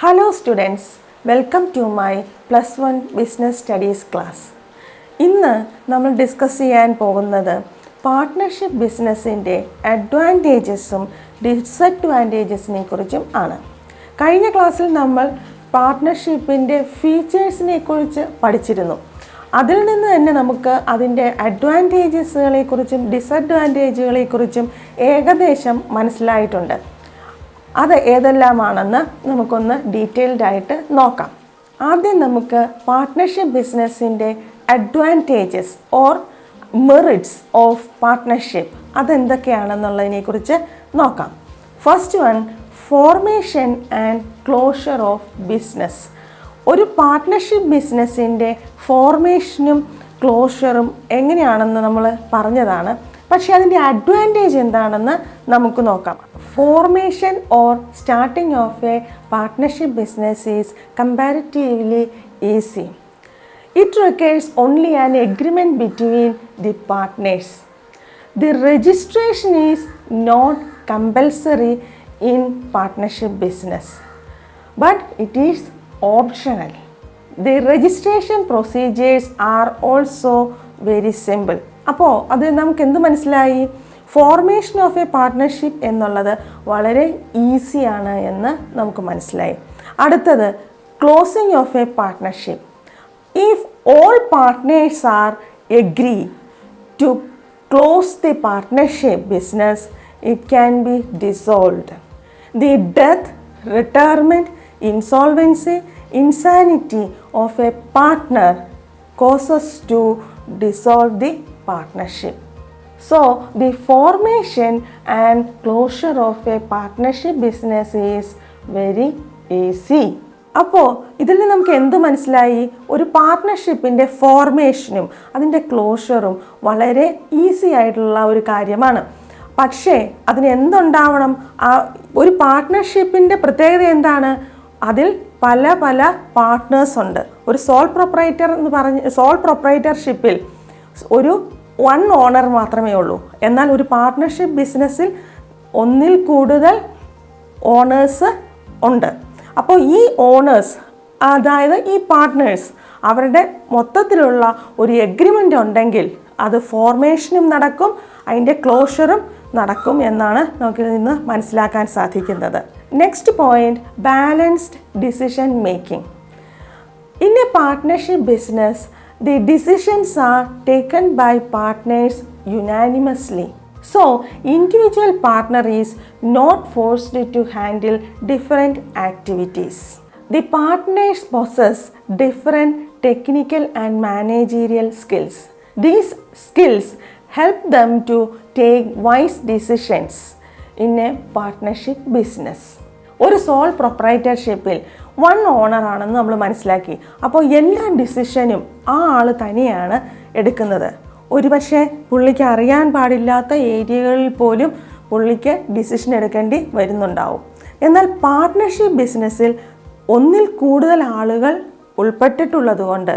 Hello students, welcome to my plus 1 business studies class. ഇന്ന് നമ്മൾ discuss ചെയ്യാൻ പോകുന്നത് പാർട്ട്ണർഷിപ്പ് ബിസിനസ്സിൻ്റെ അഡ്വാൻറ്റേജസും ഡിസഡ്വാൻറ്റേജസിനെ കുറിച്ചും ആണ്. കഴിഞ്ഞ ക്ലാസ്സിൽ നമ്മൾ പാർട്ട്ണർഷിപ്പിൻ്റെ ഫീച്ചേഴ്സിനെ കുറിച്ച് പഠിച്ചിരുന്നു. അതിൽ നിന്ന് തന്നെ നമുക്ക് അതിൻ്റെ അഡ്വാൻറ്റേജസുകളെക്കുറിച്ചും ഡിസഡ്വാൻറ്റേജുകളെക്കുറിച്ചും ഏകദേശം മനസ്സിലായിട്ടുണ്ട്. അത് ഏതെല്ലാമാണെന്ന് നമുക്കൊന്ന് ഡീറ്റെയിൽഡ് ആയിട്ട് നോക്കാം. ആദ്യം നമുക്ക് പാർട്ട്ണർഷിപ്പ് ബിസിനസ്സിൻ്റെ advantages or merits of partnership അതെന്തൊക്കെയാണെന്നുള്ളതിനെക്കുറിച്ച് നോക്കാം. First one, formation and closure of business. ഒരു പാർട്ട്ണർഷിപ്പ് ബിസിനസ്സിൻ്റെ ഫോർമേഷനും ക്ലോഷറും എങ്ങനെയാണെന്ന് നമ്മൾ പറഞ്ഞതാണ്. പക്ഷേ അതിൻ്റെ അഡ്വാൻറ്റേജ് എന്താണെന്ന് നമുക്ക് നോക്കാം. Formation or starting of a partnership business is comparatively easy. It requires only an agreement between the partners. The registration is not compulsory in partnership business, but it is optional. The registration procedures are also very simple. അപ്പോൾ അത് നമുക്ക് എന്ത് മനസ്സിലായി? Formation of a partnership എന്നുള്ളത് വളരെ ഈസിയാണ് എന്ന് നമുക്ക് മനസ്സിലായി. അടുത്തത്, closing of a partnership. If all partners are agree to close the partnership business, it can be dissolved. The death, retirement, insolvency, insanity of a partner causes to dissolve the partnership. So the formation and closure of a partnership business is very easy. അപ്പോൾ ഇതിൽ നിന്ന് നമുക്ക് എന്ത് മനസ്സിലായി? ഒരു പാർട്ട്ണർഷിപ്പിൻ്റെ ഫോർമേഷനും അതിൻ്റെ ക്ലോഷറും വളരെ easy ആയിട്ടുള്ള ഒരു കാര്യമാണ്. പക്ഷേ അതിന് എന്തുണ്ടാവണം? ഒരു പാർട്ട്ണർഷിപ്പിൻ്റെ പ്രത്യേകത എന്താണ്? അതിൽ പല പല പാർട്ട്നേഴ്സ് ഉണ്ട്. ഒരു സോൾ പ്രൊപ്പറേറ്റർഷിപ്പിൽ ഒരു വൺ ഓണർ മാത്രമേ ഉള്ളൂ. എന്നാൽ ഒരു പാർട്ട്ണർഷിപ്പ് ബിസിനസ്സിൽ ഒന്നിൽ കൂടുതൽ ഓണേഴ്സ് ഉണ്ട്. അപ്പോൾ ഈ ഓണേഴ്സ്, അതായത് ഈ പാർട്ട്നേഴ്സ്, അവരുടെ മൊത്തത്തിലുള്ള ഒരു എഗ്രിമെൻ്റ് ഉണ്ടെങ്കിൽ അത് ഫോർമേഷനും നടക്കും, അതിൻ്റെ ക്ലോഷറും നടക്കും എന്നാണ് നമുക്ക് ഇന്ന് മനസ്സിലാക്കാൻ സാധിക്കുന്നത്. Next point, balanced decision making. In a partnership business, the decisions are taken by partners unanimously. So, individual partner is not forced to handle different activities. The partners possess different technical and managerial skills. These skills help them to take wise decisions in a partnership business. ഒരു soul പ്രൊപ്പറേറ്റർഷിപ്പിൽ one owner ആണെന്ന് നമ്മൾ മനസ്സിലാക്കി. അപ്പോൾ എല്ലാ ഡിസിഷനും ആ ആൾ തന്നെയാണ് എടുക്കുന്നത്. ഒരുപക്ഷെ പുള്ളിക്ക് അറിയാൻ പാടില്ലാത്ത ഏരിയകളിൽ പോലും പുള്ളിക്ക് ഡിസിഷൻ എടുക്കേണ്ടി വരുന്നുണ്ടാവും. എന്നാൽ പാർട്ട്ണർഷിപ്പ് ബിസിനസ്സിൽ ഒന്നിൽ കൂടുതൽ ആളുകൾ ഉൾപ്പെട്ടിട്ടുള്ളത് കൊണ്ട്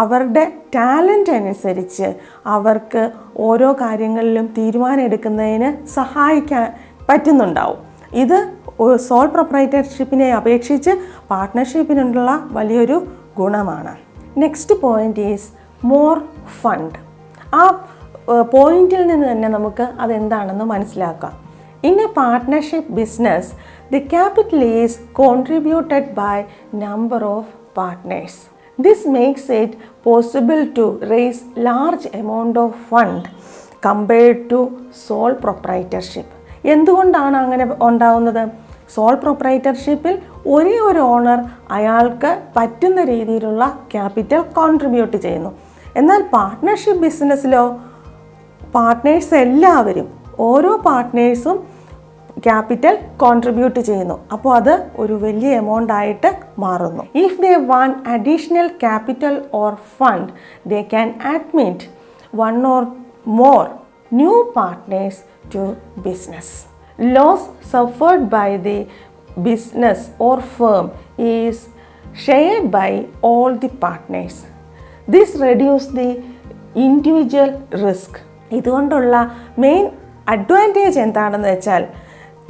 അവരുടെ ടാലൻ്റ് അനുസരിച്ച് അവർക്ക് ഓരോ കാര്യങ്ങളിലും തീരുമാനം എടുക്കുന്നതിന് സഹായിക്കാൻ പറ്റുന്നുണ്ടാവും. ഇത് സോൾ പ്രൊപ്പറേറ്റർഷിപ്പിനെ അപേക്ഷിച്ച് പാർട്ട്ണർഷിപ്പിനുള്ള വലിയൊരു ഗുണമാണ്. Next point is more fund. ആ പോയിന്റിൽ നിന്ന് തന്നെ നമുക്ക് അതെന്താണെന്ന് മനസ്സിലാക്കാം. In a partnership business, the capital is contributed by number of partners. This makes it possible to raise large amount of fund compared to sole proprietorship. എന്തുകൊണ്ടാണ് അങ്ങനെ ഉണ്ടാവുന്നത്? സോൾ പ്രൊപ്പറേറ്റർഷിപ്പിൽ ഒരേ ഒരു ഓണർ അയാൾക്ക് പറ്റുന്ന രീതിയിലുള്ള ക്യാപിറ്റൽ കോൺട്രിബ്യൂട്ട് ചെയ്യുന്നു. എന്നാൽ പാർട്ട്ണർഷിപ്പ് ബിസിനസ്സിലോ പാർട്ട്നേഴ്സ് എല്ലാവരും, ഓരോ പാർട്ട്നേഴ്സും ക്യാപിറ്റൽ കോൺട്രിബ്യൂട്ട് ചെയ്യുന്നു. അപ്പോൾ അത് ഒരു വലിയ എമൗണ്ട് ആയിട്ട് മാറുന്നു. If they want additional capital or fund, they can admit one or more new partners to business. Loss suffered by the business or firm is shared by all the partners. This reduces the individual risk. ഇതുകൊണ്ടുള്ള main advantage എന്താണെന്ന് വെച്ചാൽ,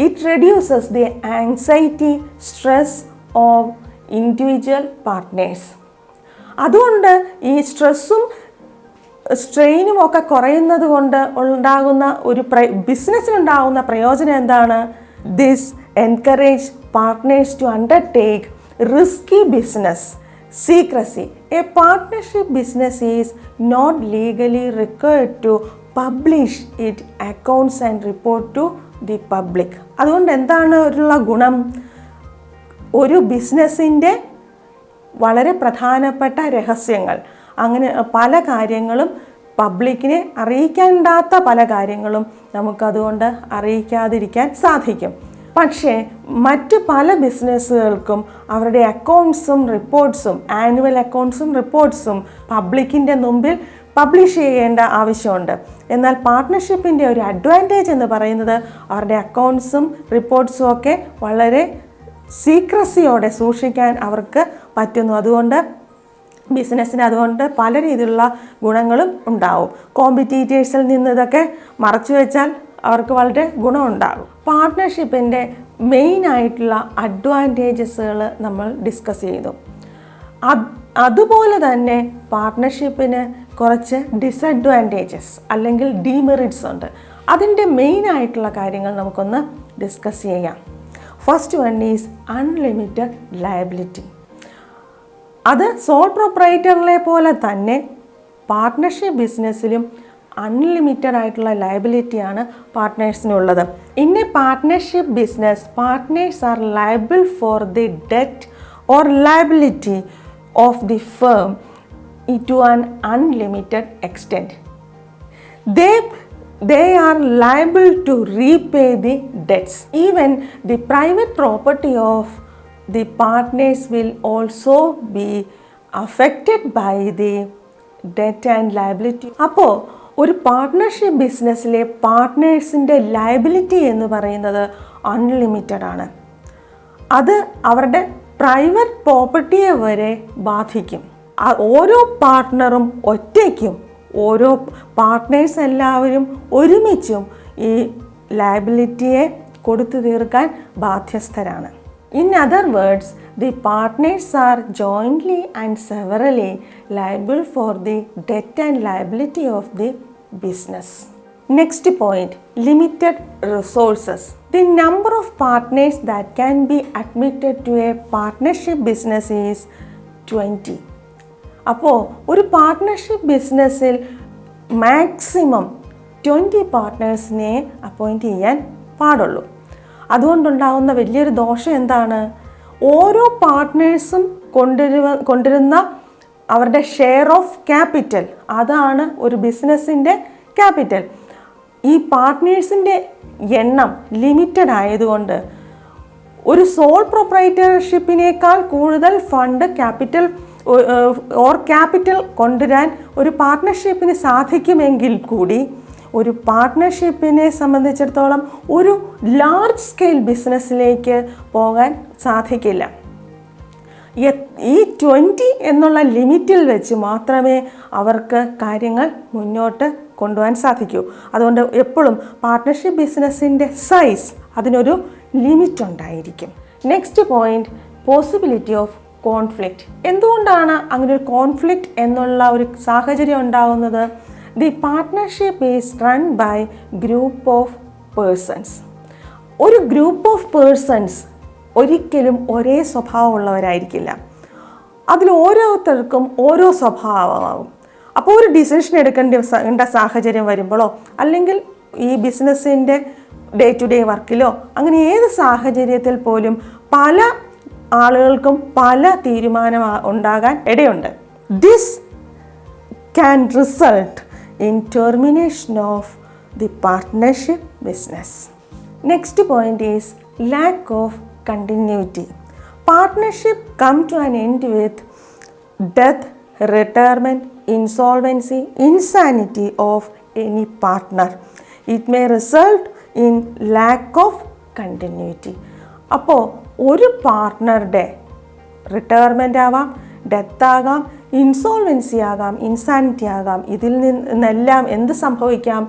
it reduces the anxiety, stress of individual partners. അതുകൊണ്ട് ഈ സ്ട്രെസ്സും സ്ട്രെയിനും ഒക്കെ കുറയുന്നത് കൊണ്ട് ഉണ്ടാകുന്ന ഒരു ബിസിനസ്സിനുണ്ടാകുന്ന പ്രയോജനം എന്താണ്? This encourage partners to undertake risky business. Secrecy. A partnership business is not legally required to publish its accounts and report to the public. അതുകൊണ്ട് എന്താണ് ഉള്ള ഗുണം? ഒരു ബിസിനസ്സിൻ്റെ വളരെ പ്രധാനപ്പെട്ട രഹസ്യങ്ങൾ, അങ്ങനെ പല കാര്യങ്ങളും പബ്ലിക്കിനെ അറിയിക്കേണ്ടാത്ത പല കാര്യങ്ങളും നമുക്കതുകൊണ്ട് അറിയിക്കാതിരിക്കാൻ സാധിക്കും. പക്ഷേ മറ്റ് പല ബിസിനസ്സുകൾക്കും അവരുടെ അക്കൗണ്ട്സും റിപ്പോർട്ട്സും, ആനുവൽ അക്കൗണ്ട്സും റിപ്പോർട്ട്സും പബ്ലിക്കിൻ്റെ മുമ്പിൽ പബ്ലിഷ് ചെയ്യേണ്ട ആവശ്യമുണ്ട്. എന്നാൽ പാർട്ട്ണർഷിപ്പിൻ്റെ ഒരു അഡ്വാൻറ്റേജ് എന്ന് പറയുന്നത് അവരുടെ അക്കൗണ്ട്സും റിപ്പോർട്ട്സും ഒക്കെ വളരെ സീക്രസിയോടെ സൂക്ഷിക്കാൻ അവർക്ക് പറ്റുന്നു. അതുകൊണ്ട് ബിസിനസ്സിന് അതുകൊണ്ട് പല രീതിയിലുള്ള ഗുണങ്ങളും ഉണ്ടാവും. കോമ്പറ്റീറ്റേഴ്സിൽ നിന്ന് ഇതൊക്കെ മറച്ചു വെച്ചാൽ അവർക്ക് വളരെ ഗുണമുണ്ടാകും. പാർട്ട്ണർഷിപ്പിൻ്റെ മെയിനായിട്ടുള്ള അഡ്വാൻറ്റേജസുകൾ നമ്മൾ ഡിസ്കസ് ചെയ്തു. അതുപോലെ തന്നെ പാർട്ട്ണർഷിപ്പിന് കുറച്ച് ഡിസഡ്വാൻറ്റേജസ് അല്ലെങ്കിൽ ഡീമെറിറ്റ്സ് ഉണ്ട്. അതിൻ്റെ മെയിനായിട്ടുള്ള കാര്യങ്ങൾ നമുക്കൊന്ന് ഡിസ്കസ് ചെയ്യാം. First one is unlimited liability. അത് സോൾ പ്രൊപ്രൈറ്ററിലെ പോലെ തന്നെ പാർട്ട്ണർഷിപ്പ് ബിസിനസ്സിലും അൺലിമിറ്റഡ് ആയിട്ടുള്ള ലയബിലിറ്റിയാണ് പാർട്ട്നേഴ്സിനുള്ളത്. In a partnership business, partners are liable for the debt or liability of the firm to an unlimited extent. They are liable to repay the debts. Even the private property of the partners will also be affected by the debt and liability. അപ്പോൾ ഒരു partnership ബിസിനസ്സിലെ പാർട്ട്നേഴ്സിൻ്റെ liability എന്ന് പറയുന്നത് unlimited ആണ്. അത് അവരുടെ private പ്രോപ്പർട്ടിയെ വരെ ബാധിക്കും. ഓരോ പാർട്ട്ണറും ഒറ്റയ്ക്കും ഓരോ പാർട്ട്നേഴ്സ് എല്ലാവരും ഒരുമിച്ചും ഈ ലയബിലിറ്റിയെ കൊടുത്തു തീർക്കാൻ ബാധ്യസ്ഥരാണ്. In other words, the partners are jointly and severally liable for the debt and liability of the business. Next point, limited resources. The number of partners that can be admitted to a partnership business is 20. അപ്പോൾ ഒരു partnership ബിസിനസ്സിൽ maximum 20 പാർട്ട്നേഴ്സിനെ appoint ചെയ്യാൻ പാടുള്ളൂ. അതുകൊണ്ടുണ്ടാകുന്ന വലിയൊരു ദോഷം എന്താണ്? ഓരോ പാർട്ട്നേഴ്സും കൊണ്ടുവരുന്ന അവരുടെ ഷെയർ ഓഫ് ക്യാപിറ്റൽ, അതാണ് ഒരു ബിസിനസ്സിൻ്റെ ക്യാപിറ്റൽ. ഈ പാർട്ട്നേഴ്സിൻ്റെ എണ്ണം ലിമിറ്റഡ് ആയതുകൊണ്ട് ഒരു സോൾ പ്രൊപ്രൈറ്റർഷിപ്പിനേക്കാൾ കൂടുതൽ ഫണ്ട് ക്യാപിറ്റൽ കൊണ്ടുവരാൻ ഒരു പാർട്ട്ണർഷിപ്പിന് സാധിക്കുമെങ്കിൽ കൂടി ഒരു പാർട്ട്ണർഷിപ്പിനെ സംബന്ധിച്ചിടത്തോളം ഒരു ലാർജ് സ്കെയിൽ ബിസിനസ്സിലേക്ക് പോകാൻ സാധിക്കില്ല. ഈ 20 എന്നുള്ള ലിമിറ്റിൽ വെച്ച് മാത്രമേ അവർക്ക് കാര്യങ്ങൾ മുന്നോട്ട് കൊണ്ടുപോകാൻ സാധിക്കൂ. അതുകൊണ്ട് എപ്പോഴും പാർട്ട്ണർഷിപ്പ് ബിസിനസ്സിൻ്റെ സൈസ് അതിനൊരു ലിമിറ്റ് ഉണ്ടായിരിക്കും. Next point, possibility of conflict. എന്തുകൊണ്ടാണ് അങ്ങനെ ഒരു കോൺഫ്ലിക്റ്റ് എന്നുള്ള ഒരു സാഹചര്യം ഉണ്ടാകുന്നത്? The partnership is run by group of persons. ഒരു ഗ്രൂപ്പ് ഓഫ് പേഴ്സൺസ് ഒരിക്കലും ഒരേ സ്വഭാവമുള്ളവരായിരിക്കില്ല. അതിൽ ഓരോരുത്തർക്കും ഓരോ സ്വഭാവമാകും. അപ്പോൾ ഒരു ഡിസിഷൻ എടുക്കേണ്ട സാഹചര്യം വരുമ്പോഴോ അല്ലെങ്കിൽ ഈ ബിസിനസ്സിൻ്റെ ഡേ ടു ഡേ വർക്കിലോ അങ്ങനെ ഏത് സാഹചര്യത്തിൽ പോലും പല ആളുകൾക്കും പല തീരുമാനം ഉണ്ടാകാൻ ഇടയുണ്ട്. This can result in termination of the partnership business. Next point is lack of continuity. Partnership come to an end with death, retirement, insolvency, insanity of any partner. It may result in lack of continuity. അപ്പോൾ ഒരു പാർട്ട്ണറുടെ retirement ആവാം, death ആകാം, insolvency ആകാം, insanity ആകാം. ഇതിൽ നിന്നെല്ലാം എന്ത് സംഭവിക്കാം?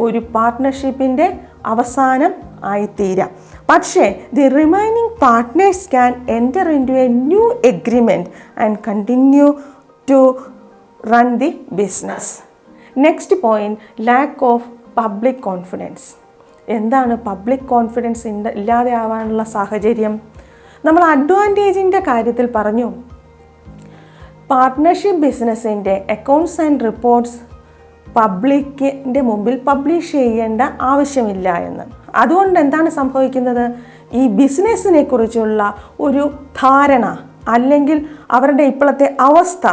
ഒരു പാർട്ട്ണർഷിപ്പിൻ്റെ അവസാനം ആയിത്തീരാം. പക്ഷേ the remaining partners can enter into a new agreement and continue to run the business. Next point, lack of public confidence. എന്താണ് പബ്ലിക് കോൺഫിഡൻസ് ഇല്ലാതെ ആവാനുള്ള സാഹചര്യം? നമ്മൾ അഡ്വാൻറ്റേജിൻ്റെ കാര്യത്തിൽ പറഞ്ഞു, പാർട്ട്ണർഷിപ്പ് ബിസിനസ്സിൻ്റെ അക്കൗണ്ട്സ് ആൻഡ് റിപ്പോർട്ട്സ് പബ്ലിക്കിൻ്റെ മുമ്പിൽ പബ്ലിഷ് ചെയ്യേണ്ട ആവശ്യമില്ല എന്ന്. അതുകൊണ്ട് എന്താണ് സംഭവിക്കുന്നത്? ഈ ബിസിനസ്സിനെ കുറിച്ചുള്ള ഒരു ധാരണ അല്ലെങ്കിൽ അവരുടെ ഇപ്പോഴത്തെ അവസ്ഥ,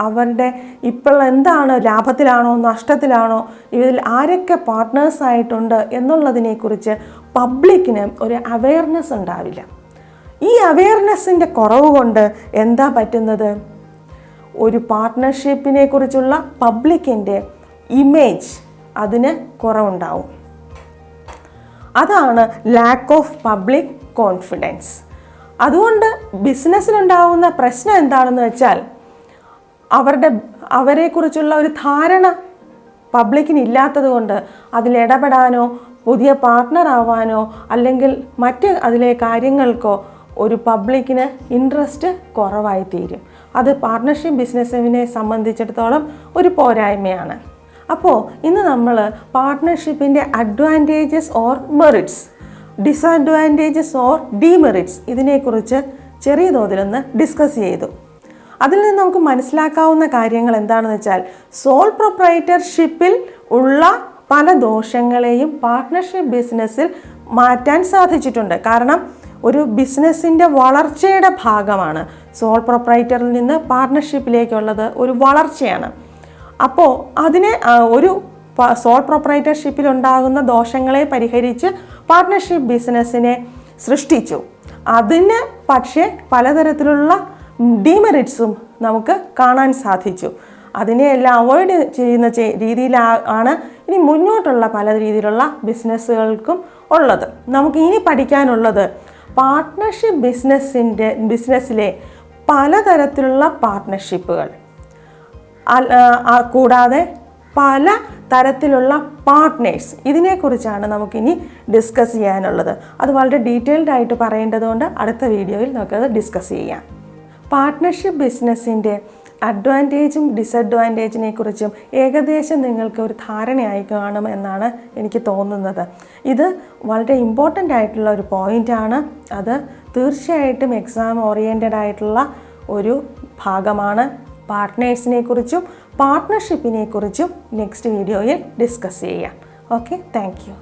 അവരുടെ ഇപ്പോൾ എന്താണ്, ലാഭത്തിലാണോ നഷ്ടത്തിലാണോ, ഇതിൽ ആരൊക്കെ പാർട്ട്നേഴ്സ് ആയിട്ടുണ്ട് എന്നുള്ളതിനെക്കുറിച്ച് പബ്ലിക്കിന് ഒരു അവെയർനെസ് ഉണ്ടാവില്ല. ഈ അവെയർനെസ്സിൻ്റെ കുറവ് കൊണ്ട് എന്താ പറ്റുന്നത്? ഒരു പാർട്ട്ണർഷിപ്പിനെ കുറിച്ചുള്ള പബ്ലിക്കിൻ്റെ ഇമേജ് അതിന് കുറവുണ്ടാവും. അതാണ് ലാക്ക് ഓഫ് പബ്ലിക് കോൺഫിഡൻസ്. അതുകൊണ്ട് ബിസിനസ്സിലുണ്ടാവുന്ന പ്രശ്നം എന്താണെന്ന് വെച്ചാൽ അവരെക്കുറിച്ചുള്ള ഒരു ധാരണ പബ്ലിക്കിന് ഇല്ലാത്തത് കൊണ്ട് അതിലിടപെടാനോ പുതിയ പാർട്ട്ണർ ആവാനോ അല്ലെങ്കിൽ മറ്റ് അതിലെ കാര്യങ്ങൾക്കോ ഒരു പബ്ലിക്കിന് ഇൻട്രസ്റ്റ് കുറവായി തീരും. അത് പാർട്ട്ണർഷിപ്പ് ബിസിനസ്സിനെ സംബന്ധിച്ചിടത്തോളം ഒരു പോരായ്മയാണ്. അപ്പോൾ ഇന്ന് നമ്മൾ പാർട്ട്ണർഷിപ്പിൻ്റെ advantages or merits, disadvantages or demerits ഇതിനെക്കുറിച്ച് ചെറിയ തോതിലൊന്ന് ഡിസ്കസ് ചെയ്തു. അതിൽ നിന്ന് നമുക്ക് മനസ്സിലാക്കാവുന്ന കാര്യങ്ങൾ എന്താണെന്ന് വെച്ചാൽ, സോൾ പ്രൊപ്രൈറ്റർഷിപ്പിൽ ഉള്ള പല ദോഷങ്ങളെയും പാർട്ട്ണർഷിപ്പ് ബിസിനസ്സിൽ മാറ്റാൻ സാധിച്ചിട്ടുണ്ട്. കാരണം ഒരു ബിസിനസ്സിൻ്റെ വളർച്ചയുടെ ഭാഗമാണ് സോൾ പ്രൊപ്രൈറ്ററിൽ നിന്ന് പാർട്ട്ണർഷിപ്പിലേക്കുള്ളത്, ഒരു വളർച്ചയാണ്. അപ്പോൾ അതിനെ ഒരു സോൾ പ്രൊപ്രൈറ്റർഷിപ്പിൽ ഉണ്ടാകുന്ന ദോഷങ്ങളെ പരിഹരിച്ച് പാർട്ട്ണർഷിപ്പ് ബിസിനസ്സിനെ സൃഷ്ടിച്ചു. അതിന് പക്ഷേ പലതരത്തിലുള്ള ഡിമെറിറ്റ്സും നമുക്ക് കാണാൻ സാധിച്ചു. അതിനെയെല്ലാം അവോയ്ഡ് ചെയ്യുന്ന രീതിയിലാണ് ഇനി മുന്നോട്ടുള്ള പല രീതിയിലുള്ള ബിസിനസ്സുകൾക്കും ഉള്ളത്. നമുക്ക് ഇനി പഠിക്കാനുള്ളത് പാർട്ട്ണർഷിപ്പ് ബിസിനസ്സിലെ പലതരത്തിലുള്ള പാർട്ട്ണർഷിപ്പുകൾ, കൂടാതെ പല തരത്തിലുള്ള പാർട്ട്നേഴ്സ്, ഇതിനെക്കുറിച്ചാണ് നമുക്കിനി ഡിസ്കസ് ചെയ്യാനുള്ളത്. അത് വളരെ ഡീറ്റെയിൽഡ് ആയിട്ട് പറയേണ്ടതുകൊണ്ട് അടുത്ത വീഡിയോയിൽ നമുക്കത് ഡിസ്കസ് ചെയ്യാം. പാർട്ട്ണർഷിപ്പ് ബിസിനസ്സിൻ്റെ അഡ്വാൻറ്റേജും ഡിസഡ്വാൻറ്റേജിനെ കുറിച്ചും ഏകദേശം നിങ്ങൾക്ക് ഒരു ധാരണയായി കാണുമെന്നാണ് എനിക്ക് തോന്നുന്നത്. ഇത് വളരെ ഇമ്പോർട്ടൻ്റ് ആയിട്ടുള്ള ഒരു പോയിൻ്റാണ്. അത് തീർച്ചയായിട്ടും എക്സാം ഓറിയൻറ്റഡ് ആയിട്ടുള്ള ഒരു ഭാഗമാണ്. പാർട്ട്നേഴ്സിനെ കുറിച്ചും പാർട്ട്ണർഷിപ്പിനെ കുറിച്ചും നെക്സ്റ്റ് വീഡിയോയിൽ ഡിസ്കസ് ചെയ്യാം. Okay, thank you.